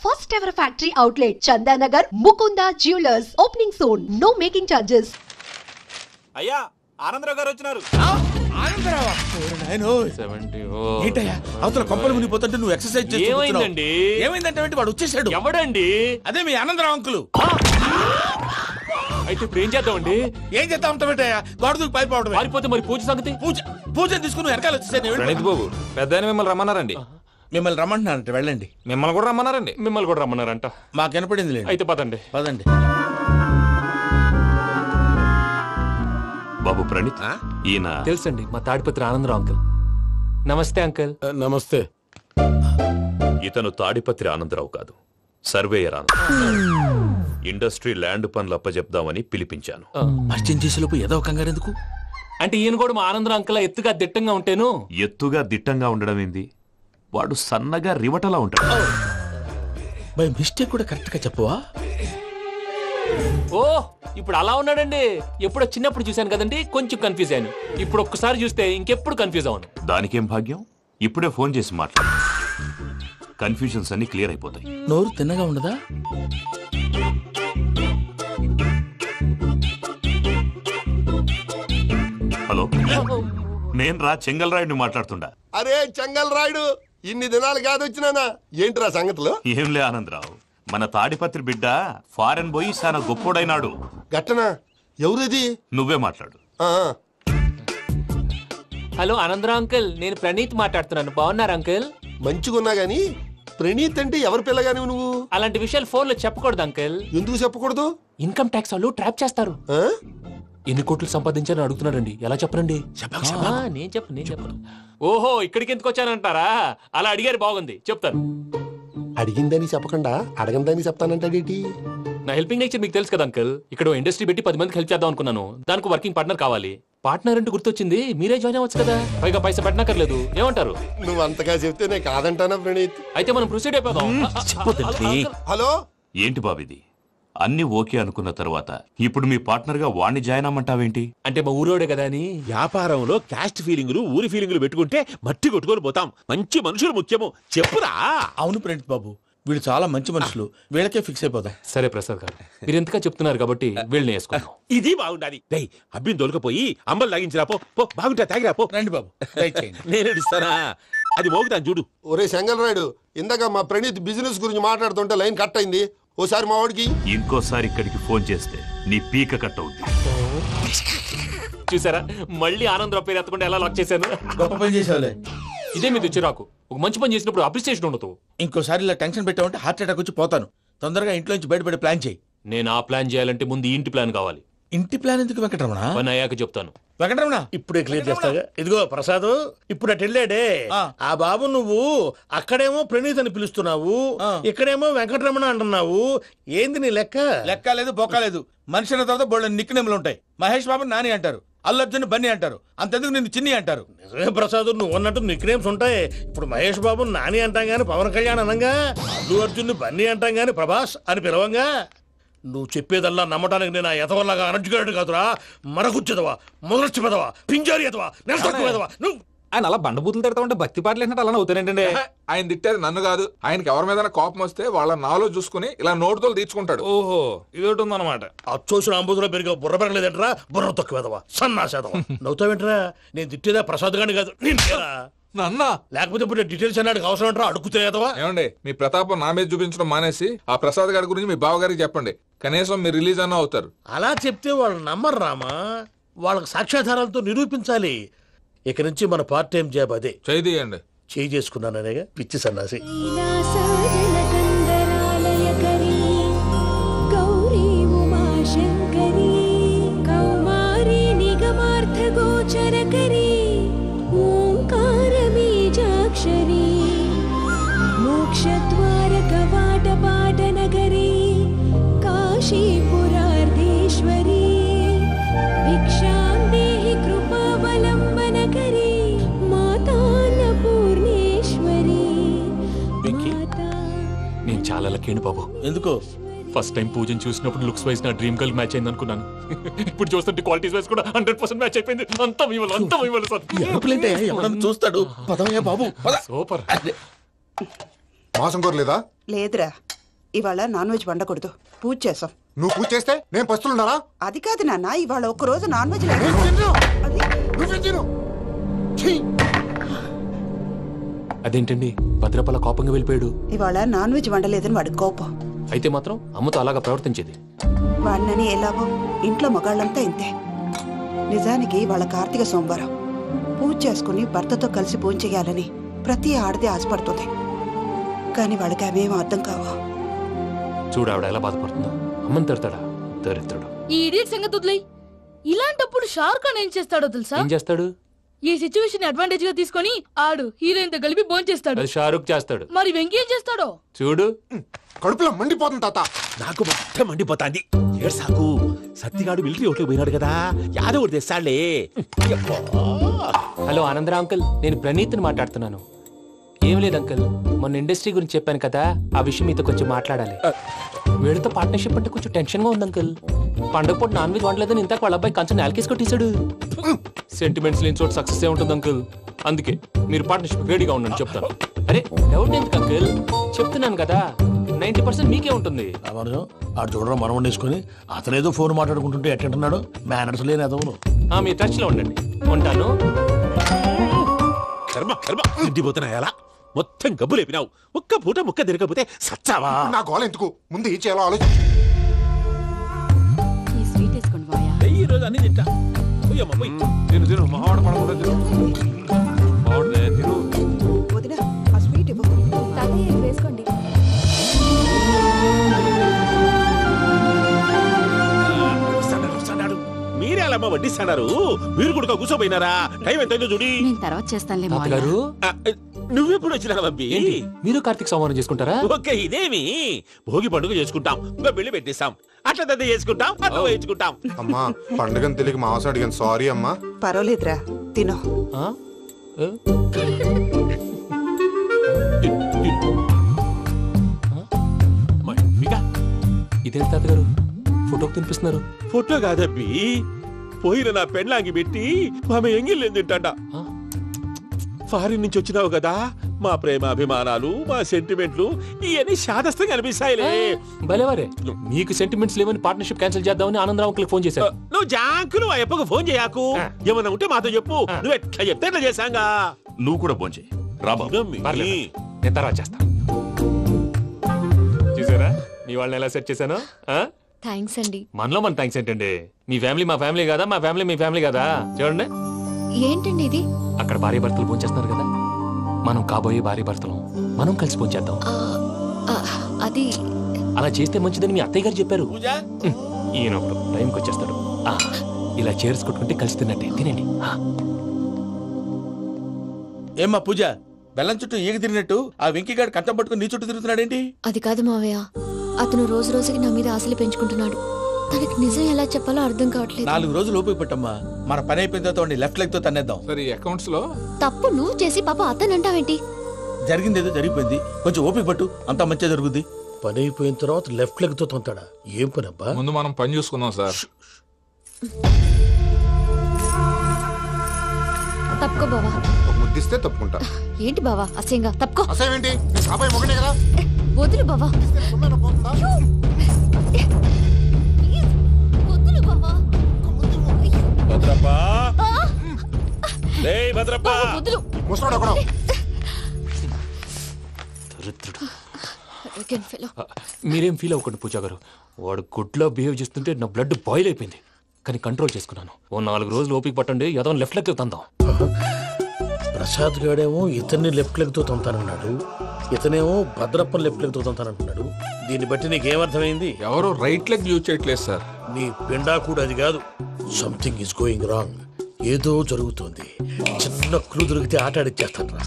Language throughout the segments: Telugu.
First ever factory outlet, Chandanagar, Mukunda Jewelers. Opening soon. No making charges. అయ్యా ఆనందరావు గారు వచ్చినారు. అవతల కొంపలు మునిగిపోతుంటే నువ్వు ఎక్సర్సైజ్ ఏమైందండి? ఏమైందంటే వాడు వచ్చేసాడు. ఎవడండి? అదే మీ ఆనందరావు అంకులు. అయితే ఇప్పుడు ఏం చేద్దామండి? ఏం చేస్తా ఉంటావేటయ్యా? గొడవకు పైపోవడం. పారిపోతే మరి పూజ సంగతి? పూజ తీసుకుని వెనకాల వచ్చేసాను. ప్రణీత్ బాబు పెద్ద మిమ్మల్ని రమ్మన్నారండి. మిమ్మల్ని రమ్మంటున్నారంట, వెళ్ళండి. మిమ్మల్ని కూడా రమ్మన్నారండి. మిమ్మల్ని కూడా రమ్మన్నారంట. మాకు వినపడింది లేదు. అయితే పదండి. పదండి. బాబు ప్రణీత్, ఈయన తెలుసండి, మా తాడిపత్రి ఆనందరావు అంకుల్. నమస్తే అంకుల్. నమస్తే. ఇతను తాడిపత్రి ఆనందరావు కాదు, సర్వేయర్ ఆనందరావు. ఇండస్ట్రీ ల్యాండ్ పనులు అప్పచెప్దామని పిలిపించాను. పరిచయం చేసేలోపు ఏదో కంగారు ఎందుకు? అంటే ఈయన కూడా మా ఆనందరావు అంకుల్ ఎత్తుగా దిట్టంగా ఉంటాను. ఎత్తుగా దిట్టంగా ఉండడం ఏంది? వాడు సన్నగా రివటలా ఉంటాడు. బై మిస్టేక్ కూడా కరెక్ట్ గా చెప్పవా? ఓ ఇప్పుడు అలా ఉన్నాడండి. ఎప్పుడో చిన్నప్పుడు చూశాను కదండి, కొంచెం కన్ఫ్యూజ్ అయ్యాను. ఇప్పుడు ఒక్కసారి చూస్తే ఇంకెప్పుడు కన్ఫ్యూజ్ అవ్వను. దానికేం భాగ్యం, ఇప్పుడే ఫోన్ చేసి మాట్లాడు. కన్ఫ్యూజన్స్ అన్ని క్లియర్ అయిపోతాయి. నోరు తిన్నగా ఉండదా? హలో, నేను రా చెంగల్రాయుడిని మాట్లాడుతుండా. అరే చెంగల్ రాయుడు, ఇన్ని దినాలు కాదు వచ్చినానా? ఏంట్రా సంగతులు? ఏంలే ఆనందరావు, మన తాడిపత్రి బిడ్డ ఫారెన్ పోయి చాలా గొప్పోడైనాడు. గట్టనా? ఎవరిది? నువ్వే మాట్లాడు. హలో ఆనందరావు అంకుల్, నేను ప్రణీత్ మాట్లాడుతున్నాను. బాగున్నారు అంకుల్? మంచిగున్నా గాని ప్రణీత్ అంటే ఎవరి పిల్లగాని నువ్వు? అలాంటి విషయాలు ఫోన్ లో చెప్పకూడదు అంకుల్. ఎందుకు చెప్పకూడదు? ఇన్కమ్ ట్యాక్స్ వాళ్ళు ట్రాప్ చేస్తారు. ఎన్ని కోట్లు సంపాదించాలని అడుగుతున్నాడండి. ఎలా చెప్పరండి? నేను చెప్పను. ఓహో, ఇక్కడికి ఎందుకు వచ్చానంటారా? అలా అడిగారు, బాగుంది, చెప్తాను. అడిగిందని చెప్పకుండా అడగందని చెప్తానంటాడేటి? నా హెల్పింగ్ నేచర్ మీకు తెలుసు కదా అంకుల్. ఇక్కడ ఇండస్ట్రీ పెట్టి 10 మందికి హెల్ప్ చేద్దాం అనుకున్నాను. దానికి వర్కింగ్ పార్ట్నర్ కావాలి. పార్ట్నర్ అంటే గుర్తొచ్చింది, మీరే జాయిన్ అవ్వచ్చు కదా. పైగా పైసా పెట్టనక్కర్లేదు. ఏమంటారు? నువ్వు అంతగా చెప్తే నేను కాదంటానా ప్రణీత్? అయితే మనం ప్రొసీడ్ అయిపోదాం. హలో, ఏంటి బాబిది? అన్ని ఓకే అనుకున్న తర్వాత ఇప్పుడు మీ పార్ట్నర్ గా వాణ్ణి జాయిన్ అమ్మంటావేంటి? అంటే మా ఊరోడే కదా అని. వ్యాపారంలో క్యాస్ట్ ఫీలింగులు, ఊరి ఫీలింగులు పెట్టుకుంటే మట్టి కొట్టుకొని పోతాం. మంచి మనుషులు ముఖ్యము. చెప్పురా. అవును ప్రణీత్ బాబు, వీళ్ళు చాలా మంచి మనుషులు. వీళ్ళకే ఫిక్స్ అయిపోదాం. సరే ప్రసాద్ గారు, మీరు ఎంతగా చెప్తున్నారు కాబట్టి వీళ్ళని వేసుకున్నాం. ఇది బాగుండాలి. డై అబ్బిని దొలకపోయి అంబలు తాగించిరా పో. బాగుంటా తాగిరా పో. రండి బాబు, దయచేయండి. నేను ఇస్తానా? అది మోగుతాను చూడు. ఒరే చెంగల్ రాయుడు, ఇందాక మా ప్రణీత్ బిజినెస్ గురించి మాట్లాడుతుంటే లైన్ కట్ అయింది. ఓసారి మా వాడికి ఇంకోసారి ఇక్కడికి ఫోన్ చేస్తే నీ పీక కట్ అవుద్ది. చూసారా, మళ్ళీ ఆనందరావు పేరు ఎత్తకుండా ఎలా లాక్ చేశాను. గొప్ప పని చేసేవాళ్ళే. ఇదే మీద చిరాకు. ఒక మంచి పని చేసినప్పుడు అప్రిసియేషన్ ఉండదు. ఇంకోసారి ఇలా టెన్షన్ పెట్టామంటే హార్ట్ అటాక్ వచ్చి పోతాను. తొందరగా ఇంట్లో నుంచి బయటపడే ప్లాన్ చేయి. నేను ఆ ప్లాన్ చేయాలంటే ముందు ఈ ఇంటి ప్లాన్ కావాలి. ఇంటి ప్లాన్ ఎందుకు వెంకటరమణ? పని అయ్యాక చెప్తాను. వెంకటరమణ ఇప్పుడే క్లియర్ చేస్తాగా. ఇదిగో ప్రసాద్, ఇప్పుడు అటు వెళ్ళాడే ఆ బాబు, నువ్వు అక్కడేమో ప్రణీత్ అని పిలుస్తున్నావు, ఇక్కడేమో వెంకటరమణ అంటున్నావు. ఏంది నీ లెక్క? లెక్క లేదు, బొక్క లేదు. మనిషి అన్న తర్వాత బోళ్ళ నిక్నెములు ఉంటాయి. మహేష్ బాబు నాని అంటారు, అల్లు అర్జున్ బన్నీ అంటారు, అంతెందుకు నిన్ను చిన్ని అంటారు. నిజమే ప్రసాద్, నువ్వు అన్నట్టు నిక్నేమ్స్ ఉంటాయి. ఇప్పుడు మహేష్ బాబు నాని అంటాం గాని పవన్ కళ్యాణ్ అనంగా, అల్లు అర్జున్ బన్నీ అంటాం గాని ప్రభాస్ అని పిలవంగా. నువ్వు చెప్పేదల్లా నమ్మటానికి నేను ఎతవల్లాగా అనర్జుకేటెడ్ కాదురా. మరగుచ్చదవా, మొదలచ్చి పెదవా, పింజారి ఎదవా, నెలసొక్కు పెదవా. నువ్వు ఆయన అలా బండబూతులు తిడతా ఉంటే భక్తి పాటలు ఏంటంటే అలా అవుతానంటే. ఆయన తిట్టేది నన్ను కాదు, ఆయనకి ఎవరి మీద కోపం వస్తే వాళ్ళ నాలో చూసుకుని ఇలా నోటుతో తీర్చుకుంటాడు. ఓహో, ఇదొకటి ఉందన్నమాట. అచ్చోసిన అంబుధులో పెరిగే బుర్ర పెరగలేదంటరా. బుర్ర తొక్కువేదవా, సన్నాసేదవా. నవ్వుతావేంట్రా? నేను తిట్టేదా ప్రసాద్ గాని కాదు, నిన్నేరా. నన్నా? లేకపోతే ఇప్పుడు డీటెయిల్స్ అన్నాడు అవసరం అంటారా? అడుగుతాయేదవా? ఏమండి, మీ ప్రతాపం నా మీద చూపించడం మానేసి ఆ ప్రసాద్ గారి గురించి మీ బావగారికి చెప్పండి. కనీసం మీరు రిలీజ్ అన్న అవుతారు. అలా చెప్తే వాళ్ళు నమ్మరు రామా. వాళ్ళకి సాక్ష్యాధారాలతో నిరూపించాలి. ఇక నుంచి మన పార్ట్ టైం జాబ్ అదే. చేయండి. చేయి చేసుకున్నాననేగా పిచ్చి సన్నాసి. మోక్షద్వార కవాట పాట నగరీ కాశీపురార్ధేశ్వరీ భిక్షాం దేహి కృపావలంబనకరీ మాతాన్నపూర్ణేశ్వరీ. నేను చాలా లక్కీని బాబు. ఎందుకో? ఫస్ట్ టైం పూజను చూసినప్పుడు లుక్స్ వైజ్ నా డ్రీమ్ గర్ల్ మ్యాచ్ అయింది అనుకున్నాను. ఇప్పుడు చూస్తుంటే క్వాలిటీస్ వైజ్ కూడా 100% మ్యాచ్ అయిపోయింది. అంతా మీ వల్ల సార్. చూస్తాడు. పదవయ్యా బాబు, సూపర్. మాసం కోరలేదా? లేదురా. ఇవాళ నాన్ వెజ్ వండకూడదు, పూజ చేసాం. నువ్వు పూజ చేస్తే నేను పస్తులున్నారా? అది కాదు నాన్న, ఇవాళ ఒక్క రోజు నాన్ వెజ్ లేదు. అదేంటండి భద్రపల కోపంగా వెళ్ళిపోయాడు? ఇవాళ నాన్ వెజ్ వండలేదని వాడి కోపం. అయితే మాత్రం అమ్మతో అలాగా ప్రవర్తించేది. వాడినని ఎలాగో ఇంట్లో మగాళ్ళంతా ఇంతే. నిజానికి వాళ్ళ కార్తీక సోమవారం పూజ చేసుకుని భర్తతో కలిసి పూజ చేయాలని ప్రతి ఆడది ఆశపడుతుంది. కానీ వాళ్ళకి అవేం అర్థం కావా. చూడు ఆవిడ ఎలా బాధపడుతుందో. అమ్మని తిడతాడా దరిద్రుడు. ఈ ఇడియట్ సంగతి వదిలేయ్. ఇలాంటప్పుడు షారుఖ్ ఖాన్ ఏం చేస్తాడో తెలుసా? ఏం చేస్తాడు? ఈ సిచ్యువేషన్ అడ్వాంటేజ్ గా తీసుకొని ఆడు హీరోయిన్ తో కలిపి బోన్ చేస్తాడు. అది షారుఖ్ చేస్తాడు. మరి వెంకీ ఏం చేస్తాడో చూడు. కడుపులో మండిపోతుంది తాత. నాకు మొత్తం మండిపోతాంది. ఏడ్సాకు, సత్తిగాడు మిలిటరీ ఓట్లు పోయినాడు కదా, యాదవ్ తెస్తాడులే. హలో ఆనందరా అంకుల్, నేను ప్రణీత్ని మాట్లాడుతున్నాను. ఏం లేదు అంకుల్, మొన్న ఇండస్ట్రీ గురించి చెప్పాను కదా, ఆ విషయం మీతో కొంచెం మాట్లాడాలి. వీడితో పార్ట్నర్షిప్ అంటే కొంచెం టెన్షన్ గా ఉంది అంకుల్. పండగ పూట నాన్ వెజ్ వండలేదని ఇంతకు వాళ్ళ అబ్బాయి కంచెం నేలకేసి కొట్టేశాడు. సెంటిమెంట్స్ లేని చోట సక్సెస్ ఏ ఉంటుంది అంకుల్. అందుకే మీరు పార్ట్నర్షిప్ రెడీగా ఉండండి చెప్తాను. అరే డౌట్ ఎందుకు అంకుల్, చెప్తున్నాను కదా 90% మీకే ఉంటుంది. ఆడు చూడడం మనం వండేసుకుని అతనేదో ఫోన్ మాట్లాడుకుంటుంటే ఎట్టంటున్నాడు. మేనర్స్ లేని అదవును. మీ టచ్ లో ఉండండి. ఉంటాను. కర్మ కర్మ తిండిపోతున్నా ఎలా మొత్తం గబ్బు లేపినావు. ఒక్క పూట ముక్క తిరగకపోతే సచ్చావా? నా గోల ఎందుకు, ముందు ఏం చేయాలో ఆలోచించు. ఈ స్వీట్ వేసుకోండి బాయా. ఈ రోజు అన్ని తింటా. పోయమ్మ పోయి. తిను తిను, మావాడ పడకుండా తిను. మావాడనే తిను. వదినా, ఆ స్వీట్ ఇవ్వు. తాతయ్య వేసుకోండి. మీరే అలా వడ్డిస్తున్నారు. మీరు కూడా కూర్చోపోయినారా? టైం ఎంతైందో చూడి. నేను తర్వాత చేస్తానులే తాతగారు. నువ్వెప్పుడు వచ్చినా అబ్బి? మీరు కార్తీక్ సంహారం చేసుకుంటారా? ఓకే, ఇదేమి భోగి పండుగ చేసుకుంటాం, ఇంకా పెళ్లి పెట్టేస్తాం, అట్లా దద్ద చేసుకుంటాం, అట్లా వేయించుకుంటాం. అమ్మా పండుగని తెలియక మాంసం అడిగాను, సారీ అమ్మా. పర్వాలేదురా, తినో. ఇదేంటి తాతగారు ఫోటోకి తినిపిస్తున్నారు? ఫోటో కాదబ్బి, పోయిన నా పెళ్ళాంగి పెట్టి ఆమె ఎంగిల్లేం తింటాడ. ఫారిన్ నుంచి వచ్చినావు కదా, మా ప్రేమ అభిమానాలు, మా సెంటిమెంట్లు ఇవన్నీ శాదస్తంగా అనిపిస్తాయిలే. భలేవారే, మీకు సెంటిమెంట్స్ లేవని పార్ట్నర్షిప్ క్యాన్సిల్ చేద్దామని ఆనందరావు అంకుల్కి ఫోన్ చేశారు. నువ్వు జాంకులు ఆ అప్పకు ఫోన్ చేయకు. ఏమన్నా ఉంటే మాతో చెప్పు. నువ్వు ఎట్లా చెప్తే ఎట్లా చేశాంగా. నువ్వు కూడా ఫోన్ చేయి. రాబా, నేను తర్వాత చేస్తా. చూసారా మీ వాళ్ళని ఎలా సెట్ చేశాను? థ్యాంక్స్ అండి. మనలో మన థ్యాంక్స్ ఏంటండి? మీ ఫ్యామిలీ మా ఫ్యామిలీ కదా, మా ఫ్యామిలీ మీ ఫ్యామిలీ కదా. చూడండి, ఏంటండి ఇది? అక్కడ భార్య భర్తలు ఫోన్ చేస్తున్నారు కదా, మనం కాబోయే భార్య భర్తలు మనం కలిసి ఫోన్ చేద్దాం. అది అలా చేస్తే మంచిదని మీ అత్తయ్య గారు చెప్పారు. ఈయన ఒకడు టైంకి వచ్చేస్తాడు. ఇలా చేర్స్ కొట్టుకుంటే కలిసి తిన్నట్టే. తినండి. ఏమ్మా పూజ, బెల్లం చుట్టూ ఈగ తిరిగినట్టు ఆ వెంకీగాడు కంచం పట్టుకుని నీ చుట్టూ తిరుగుతున్నాడేంటి? అది కాదు మావయ్య, అతను రోజు రోజుకి నా మీద ఆశలు పెంచుకుంటున్నాడు. తనకి నిజం ఎలా చెప్పాలో అర్థం కావట్లేదు. 4 రోజులు ఓపిక పట్టమ్మా, మన పని అయిపోయిన తర్వాత లెఫ్ట్ లెగ్ తో తన్నేద్దాం. సరే, అకౌంట్స్ లో తప్పు నువ్వు చేసి పాప అతను అంటావేంటి? జరిగింది ఏదో జరిగిపోయింది, కొంచెం ఓపిక పట్టు, అంతా మంచిగా జరుగుద్ది. పని అయిపోయిన తర్వాత లెఫ్ట్ లెగ్ తో తొంతాడా? ఏం పని అబ్బా? ముందు మనం పని చూసుకుందాం సార్. తప్పుకో బావా. ముద్దిస్తే తప్పుకుంటా. ఏంటి బావా అసహ్యంగా? తప్పుకో. అసేమేంటి, కాబోయే మొగనే కదా. వదులు బావా. వదులు బావా. భద్రప్పా, భద్రప్పా, వదులు. ముసరాడు అక్కడ. మీరేం ఫీల్ అవ్వకండి పూజా గారు. వాడు గుడ్లో బిహేవ్ చేస్తుంటే నా బ్లడ్ బాయిల్ అయిపోయింది, కానీ కంట్రోల్ చేసుకున్నాను. ఓ 4 రోజులు ఓపిక పట్టండి, ఏదో లెఫ్ట్ లెగ్ తందాం. ప్రసాద్ గాడేమో ఇతన్ని లెఫ్ట్ లెగ్ తో తొంతానన్నాడు, ఇతనేమో భద్రప్పని లెఫ్ట్ లెగ్ తో తొంతానంటున్నాడు. దీన్ని బట్టి నీకేమర్థమైంది? ఎవరు రైట్ లెగ్ యూజ్ చేయట్లేదు సార్. నీ పిండా కూడా అది కాదు. Something is going wrong. ఏదో జరుగుతోంది. చిన్న క్లూ దొరికితే ఆట ఆడిచ్చేస్తాను రా.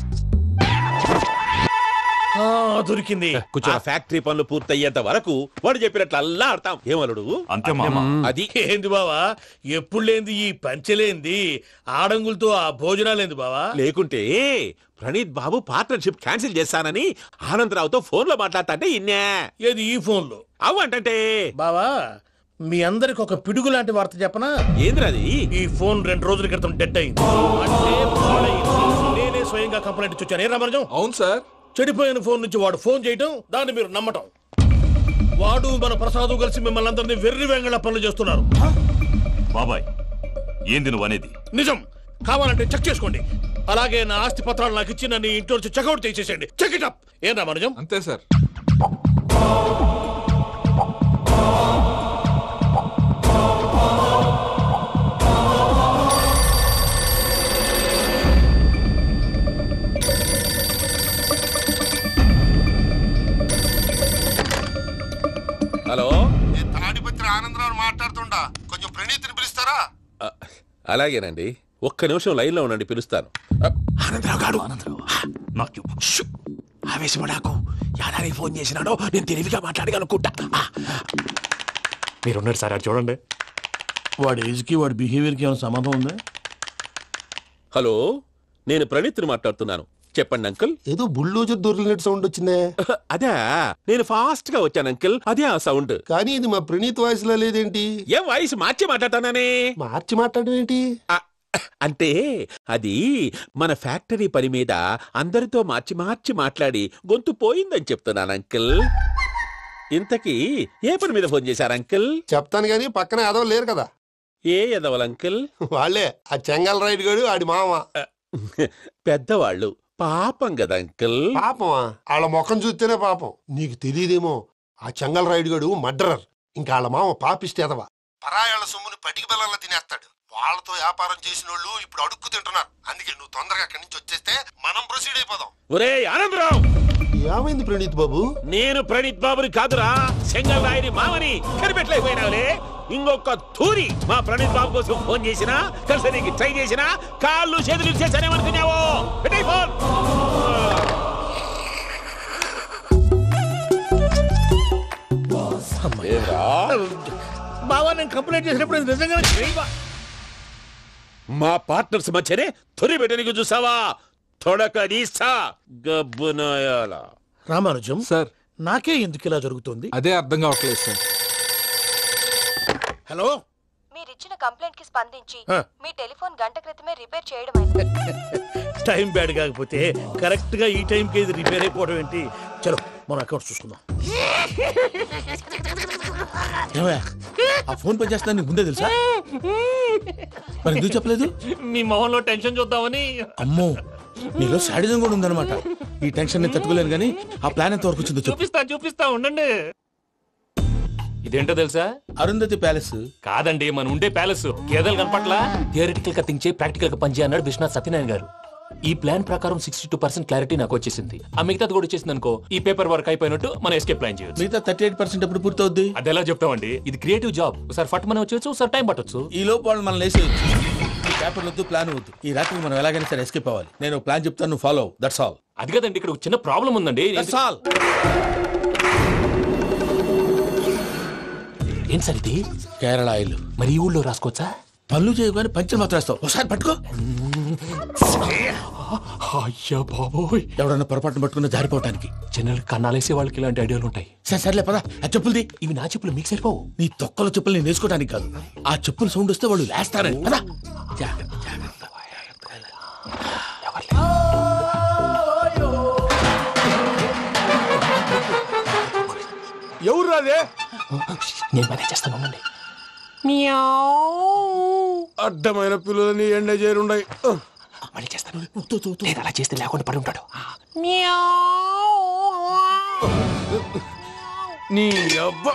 దొరికింది. కొంచెం ఫ్యాక్టరీ పనులు పూర్తయ్యేంత వరకు వాడు చెప్పినట్లు అల్లా ఆడతాం. ఏమలుడు అంతే మామ. అది ఏంది బావా, ఎప్పుడు లేంది ఈ పంచలేంది, ఆడంగులతో ఆ భోజనాలేంది బావా? లేకుంటే ప్రణీత్ బాబు పార్ట్నర్షిప్ క్యాన్సిల్ చేస్తానని ఆనందరావుతో ఫోన్ లో మాట్లాడతాంటే ఇన్నే. ఏది ఈ ఫోన్ లో? అవ్వంటే బావా, మీ అందరికి ఒక పిడుగు లాంటి వార్త చెప్పనా? ఏంద్రది? ఈ ఫోన్ 2 రోజుల క్రితం డెడ్ అయింది. అంటే పాడైంది. నేనే స్వయంగా కంప్లైంట్ ఇచ్చాను. ఏ రామరాజం? అవును సార్. చెడిపోయిన ఫోన్ నుంచి వాడు ఫోన్ చేయటం, దాన్ని మీరు నమ్మటం. వాడు మన ప్రసాదు కలిసి మిమ్మల్ని అందరినీ వెర్రి వెంగళ పనులు చేస్తున్నారు. బాబాయ్ ఏంది నువ్వు అనేది? నిజం. కావాలంటే చెక్ చేసుకోండి. అలాగే నా ఆస్తి పత్రాలు నాకు ఇచ్చి నన్ను ఇంట్లో నుంచి చెక్అౌట్ చేసేసేయండి. Check it up. ఏం రామనుజం? అంతే సార్. హలో, నేను తాడిపత్రి ఆనందరావు మాట్లాడుతుండా, కొంచెం ప్రణీతిని పిలుస్తారా? అలాగేనండి, ఒక్క నిమిషం లైన్ లో ఉండండి, పిలుస్తాను. ఆనందరావు గారు, నాకు ఆవేశపడాకు. యాదారి ఫోన్ చేసినాడో నేను తెలివిగా మాట్లాడగలనుకుంటా. మీరున్నారు సార్, అది చూడండి. వాడి ఏజ్కి వాడి బిహేవియర్కి ఏమైనా సంబంధం ఉందా? హలో, నేను ప్రణీత్ని మాట్లాడుతున్నాను. చెప్పండి అంకుల్. ఏదో బుల్డోజర్ దొరికినట్టు సౌండ్ వచ్చిందే. అదే, నేను ఫాస్ట్ గా వచ్చాను అంకుల్, అదే ఆ సౌండ్. కానీ ఇది మా ప్రణీత్ వాయిస్ లో లేదేంటి? ఏం వాయిస్ మార్చి మాట్లాడతాననే? మార్చి మాట్లాడడం ఏంటి? అంటే అది మన ఫ్యాక్టరీ పని మీద అందరితో మార్చి మార్చి మాట్లాడి గొంతు పోయిందని చెప్తున్నాను అంకుల్. ఇంతకీ ఏ పని మీద ఫోన్ చేశారు అంకుల్? చెప్తాను గానీ పక్కన ఏదో లేరు కదా. ఏ ఎదవలు అంకుల్? వాళ్ళే, ఆ చెంగల్ రైడ్ గడు ఆడి మామ. పెద్దవాళ్ళు, పాపం కదా అంకుల్. పాపమా? వాళ్ళ ముఖం చూస్తేనే పాపం. నీకు తెలియదేమో, ఆ చెంగల్ రైడ్ గడు మర్డరర్. ఇంకా వాళ్ళ మామ పాపిస్తేదవా. పరాయాళ్ళ సొమ్ముని పటికి బెల్లంలో తినేస్తాడు. వాళ్ళతో వ్యాపారం చేసిన వాళ్ళు ఇప్పుడు అడుక్కు తింటున్నారు. అందుకే నువ్వు తొందరగా అక్కడి నుంచి వచ్చేస్తే మనం ప్రొసీడ్ అయిపోదాం. ఒరే ఆనందరావు! ఏమైంది ప్రణీత్ బాబు? నేను ప్రణీత్ బాబుని కాదురా, సెంగల్ రాయని మామని. కనిపెట్టలేకపోయినావులే. ఇంకొక తూరి మా ప్రణీత్ బాబు కోసం ఫోన్ చేసినా, కలిసి నీకు ట్రై చేసినా కాళ్ళు చేతులు చేశానేమనుకున్నావో. పెట్టేయ్ ఫోన్. బావా, నేను కంప్లైంట్ చేసినప్పుడు ఇది నిజంగా మా పార్ట్నర్స్ మధ్యనే తొలి పెట్టడానికి చూసావా? తొడక నీస్తా గబ్బునాయాల. రామానుజం సార్, నాకే ఎందుకు ఇలా జరుగుతుంది? అదే అర్థం కావట్లేదు సార్. హలో, మీరిచ్చిన కంప్లైంట్ కి స్పందించి మీ టెలిఫోన్ గంట క్రితమే రిపేర్ చేయడం టైం బ్యాడ్ కాకపోతే కరెక్ట్ గా ఈ టైం కి ఇది రిపేర్ అయిపోవడం ఏంటి? చలో మన అకౌంట్ చూసుకుందాం. ఆ ఫోన్ పని చేస్తున్నా నీకు ముందే తెలుసా? మరి ఎందుకు చెప్పలేదు? మీ మొహంలో టెన్షన్ చూద్దామని. అమ్మో, నీలో శాడిజం కూడా ఉందన్నమాట. ఈ టెన్షన్ నేను తట్టుకోలేను కానీ ఆ ప్లాన్ ఎంత వరకు వచ్చిందో చూపిస్తా ఉండండి. ఇదేంటో తెలుసా? అరుంధతి ప్యాలెస్ కాదండి, మన ఉండే ప్యాలెస్. గేదెలు కనపట్లా? థియరిటికల్ గా థింక్ చేయి, ప్రాక్టికల్ గా పనిచేయ అన్నాడు విశ్వనాథ్ సత్యనారాయణ గారు. ఈ ప్లాన్ ప్రకారం 62% క్లారిటీ నాకు వచ్చేసింది. ఆ మిగతాది కూడా వచ్చేసింది అనుకో, ఈ పేపర్ వర్క్ అయిపోయినట్టు మనం ఎస్కేప్ ప్లాన్ చేయొచ్చు. మిగతా 38% ఎప్పుడు పూర్తవుద్ది? అది ఎలా చెప్తామండి? ఇది క్రియేటివ్ జాబ్. ఒకసారి ఫట్ మనం వచ్చేయచ్చు, ఒకసారి టైం పట్టొచ్చు. ఈ లోపు వాళ్ళు మనం లేసేయచ్చు. ఈ పేపర్ వద్దు, ప్లాన్ వద్దు. ఈ రాత్రికి మనం ఎలాగైనా సరే ఎస్కేప్ అవ్వాలి. నేను ప్లాన్ చెప్తాను, నువ్వు ఫాలో. That's all. అది కదండి, ఇక్కడ ఒక చిన్న ప్రాబ్లం ఉందండి. That's all. ఏం సార్ ఇది? కేరళ ఆయిల్. మరి ఈ ఊళ్ళో రాసుకోవచ్చా? పనులు చేయగానే పంచర్ మాత్రం వేస్తావు. ఒకసారి పట్టుకో. అయ్యా బాబోయ్, ఎవడన్నా పొరపాటును పట్టుకున్న జారిపోవటానికి. జనరల్ కన్నాలేసే వాళ్ళకి ఇలాంటి ఐడియాలు ఉంటాయి. సర్లే పదా, ఆ చెప్పులది. ఇవి నా చెప్పులు మీకు సరిపోవు. నీ తొక్కల చెప్పులు నేను వేసుకోవడానికి కాదు, ఆ చెప్పులు సౌండ్ వస్తే వాళ్ళు లేస్తారని. పదా, జాగ్రత్త. ఎవరు రాదే? నేను పదే చేస్తాను, ఉండండి. అడ్డమైన పిల్లలని ఎండ చేరుండయి. మళ్ళీ చేస్తాను. లేదు, అలా చేస్తే లేకుండా పడి ఉంటాడు. నీ అబ్బా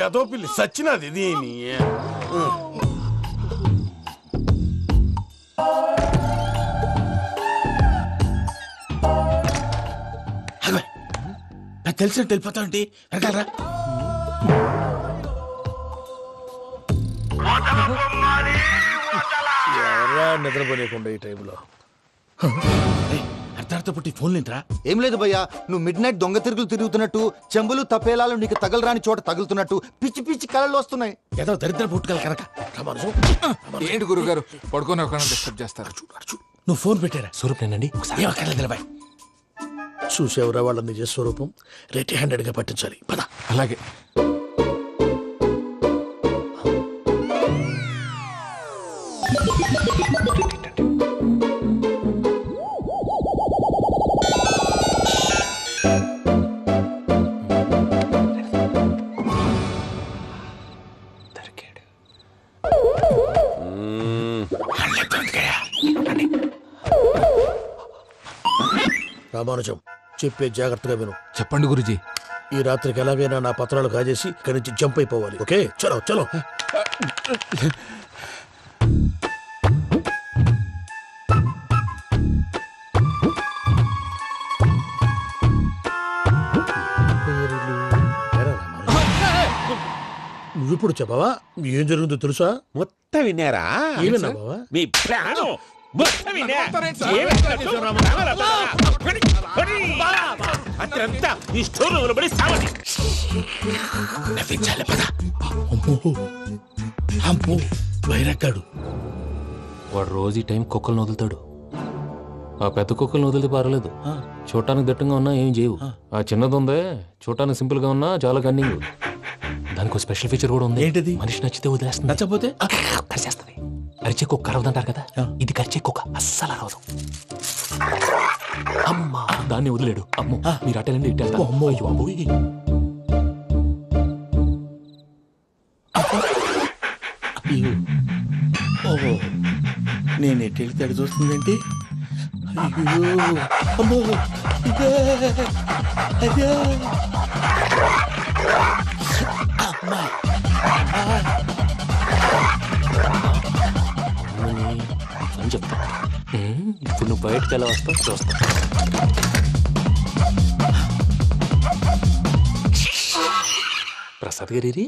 ఎదో పిల్లి సచ్చినది దీని. నాకు తెలిసినట్టు వెళ్ళిపోతా ఉంటే వెనకాలరా. ఎవరా నిద్రపోలేకుండా ఈ టైంలో? అర్ధార్థ పుట్టి ఫోన్ లేంట్రా. ఏం లేదు భయ్యా, నువ్వు మిడ్ నైట్ దొంగ తిరుగులు తిరుగుతున్నట్టు, చెంబులు తపేలాలు నీకు తగలరాని చోట తగులుతున్నట్టు పిచ్చి పిచ్చి కళలు వస్తున్నాయి. ఏదో దరిద్ర పుట్టుకల కనుక. ఏంటి గురుగారు పడుకొని ఒక డిస్టర్బ్ చేస్తారు? నువ్వు ఫోన్ పెట్టారా? స్వరూప్ నేనండి. నిలబాయ్. చూసేవరా వాళ్ళ నిజ స్వరూపం. రెట్టి హ్యాండెడ్ గా పట్టించాలి. పద. అలాగే. రామానుజం చెప్పే జాగ్రత్తగా విను. చెప్పండి గురుజీ. ఈ రాత్రికి ఎలాగైనా నా పత్రాలు కాజేసి ఇక్కడి నుంచి జంప్ అయిపోవాలి. ఓకే, చలో చలో. నువ్విప్పుడు చెప్పవా ఏం జరిగిందో తెలుసా? మొత్తం విన్నారా? ఏమన్నా బావా? మీ ప్రాణం మొత్తం విన్నా. అత్రంతా ఈ స్టోర్ రూమ్ లో పడి సావండి. నవ్వించాలి పద. అమ్మో అమ్మో బైరక్కాడు. వాడు రోజు ఈ టైం కుక్కలను వదులుతాడు. ఆ పెద్ద కుక్కలను వదిలితే పర్వాలేదు, చూడటానికి దట్టంగా ఉన్నా ఏం చేయవు. ఆ చిన్నది ఉందే చూడటానికి సింపుల్ గా ఉన్నా చాలా కన్నింగ్. దానికి ఒక స్పెషల్ ఫీచర్ కూడా ఉంది. ఏంటిది? మనిషి నచ్చితే వదిలేస్తుంది, నచ్చపోతే కరిచేస్తుంది. అరిచే కుక్క అరవదంటారు కదా, ఇది కరిచే కుక్క అస్సలు అరవదు. అమ్మా దాన్ని వదిలేడు. అమ్మో మీరు అటెండి ఇటు వెళ్తారు. అమ్మో అయ్యో అబ్బోయ్. ఓహో నేను ఎటు వెళ్తాడు చూస్తుందంటే అయ్యో అమ్మో ఇదే అయ్యో అమ్మా అని చెప్తా. ఇప్పుడు నువ్వు బయటకు ఎలా వస్తావు చూస్తా. ప్రసాద్ గారి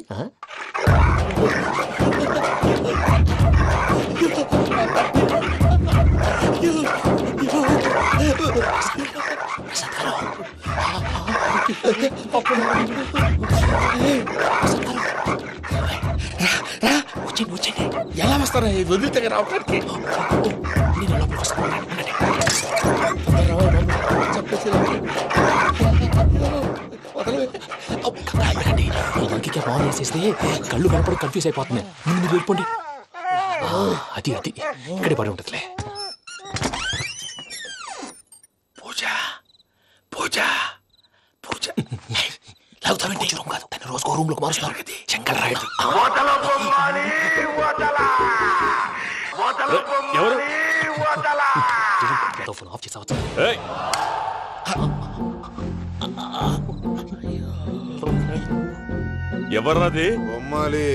ఎలా వస్తారా వదిలితే రావడానికి? ఇంకే బాగా వేసేస్తే కళ్ళు కనపడి కన్ఫ్యూజ్ అయిపోతున్నాయి. ముందు మీరు వెళ్ళిపోండి. అది అది ఇక్కడే పడి ఉంటుందిలే. పూజ పూజ పూజ లాగుతామంటే రూమ్ కాదు, తను రోజుకో రూమ్ లోకి మారుస్తున్నారు కదా. చెంగల్ రాయడు. ఎవరు ఫోన్ ఆఫ్ చేసావచ్చు. ఎవర్రాది? బొమ్మాలి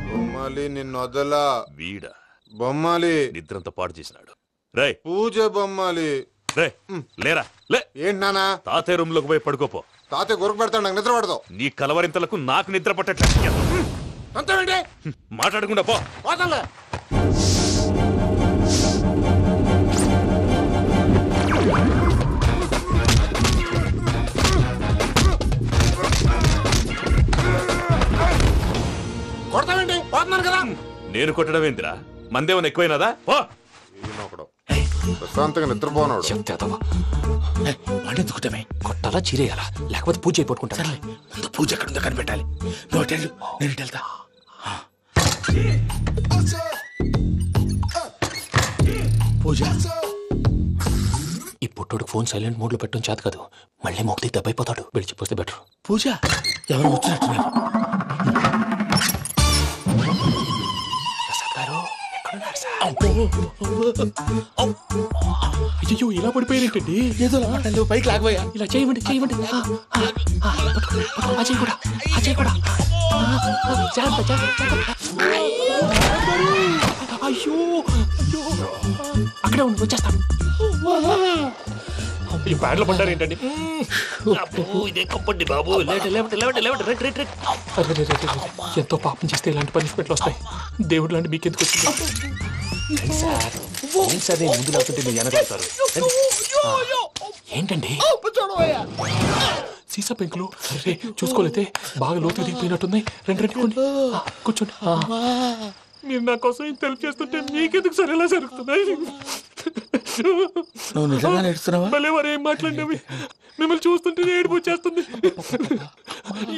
బొమ్మాలి నిన్ను వదలా. వీడ బొమ్మాలి నిద్రంతా పాడు చేసినాడు. రే పూజ బొమ్మాలి. రే లేరా లే. ఏంటి నానా? తాతయ్య రూమ్ లోకి పోయి పడుకోపో. తాతయ్య గొరకు పెడతాడు, నాకు నిద్ర పడతావు. నీ కలవరింతలకు నాకు నిద్ర పట్టట్లేదు. మాట్లాడకుండా పో. కొడతావేంటి? పోతున్నాను కదా. నేను కొట్టడం ఏంటిరా? మందేమన్నా ఎక్కువైనదా? పో. ప్రశాంతంగా నిద్రపోనాడు. పండించుకుంటామే. కొట్టాలా చీరేయాలా లేకపోతే పూజ అయిపోట్టుకుంటా. ముందు పూజ ఎక్కడ ఉందో కనిపెట్టాలి. నువ్వు వెళ్ళు, నేను వెళ్తా. పూజ ఈ పుట్టోడు ఫోన్ సైలెంట్ మోడ్ లో పెట్టడం చేత కాదు. మళ్ళీ మొక్కి దెబ్బైపోతాడు. వెళ్ళి చెప్పొస్తే బెటర్. పూజ ఎవరు వచ్చినట్టున్నారు? ప్రసాద్ గారు ఎక్కడున్నారు సార్? అయ్యో ఇలా పడిపోయారేంటండి? ఏదో పైకి లాగబోయా. ఇలా చేయమండి చేయమండి. అజయ్ కూడా అజయ్ కూడా అయ్యో అక్కడే ఉండి వచ్చేస్తాను. ఈ ప్యాడ్లో పడ్డారు ఏంటండి? ఎంతో పాపం చేస్తే ఇలాంటి పనిష్మెంట్లు వస్తాయి. దేవుడు లాంటి మీకెందుకు వచ్చింది సార్? ముందు లేకుంటే మీరు వెనకాడతారు. ఏంటండి సీసా పెంకులు? అరే చూసుకోలేతే బాగా లోతు దిగిపోయినట్టున్నాయి. రెండు కూర్చోండి. మీరు నా కోసం ఇంత హెల్ప్ చేస్తుంటే మీకెందుకు సరే ఎలా జరుగుతున్నాయి? నువ్వు నిజంగా నేర్చున్నావా? భలే వారు ఏం మాట్లాడినవి. మిమ్మల్ని చూస్తుంటే ఏడుపు వచ్చేస్తుంది.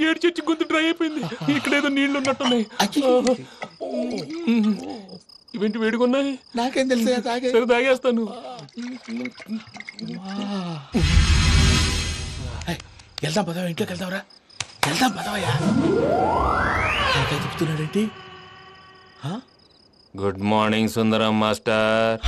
ఏడ్చి గొంతు డ్రై అయిపోయింది. ఇక్కడేదో నీళ్లు ఉన్నట్టున్నాయి. ఇవేంటి వేడుకున్నాయి? నాకేం తెలుసు. సరే తాగేస్తాను. వెళ్దాం పదవా, ఇంట్లోకి వెళ్దాంరా. వెళ్దాం పదవయ్యా. చెప్తున్నాడేంటి? గుడ్ మార్నింగ్ సుందరం మాస్టర్.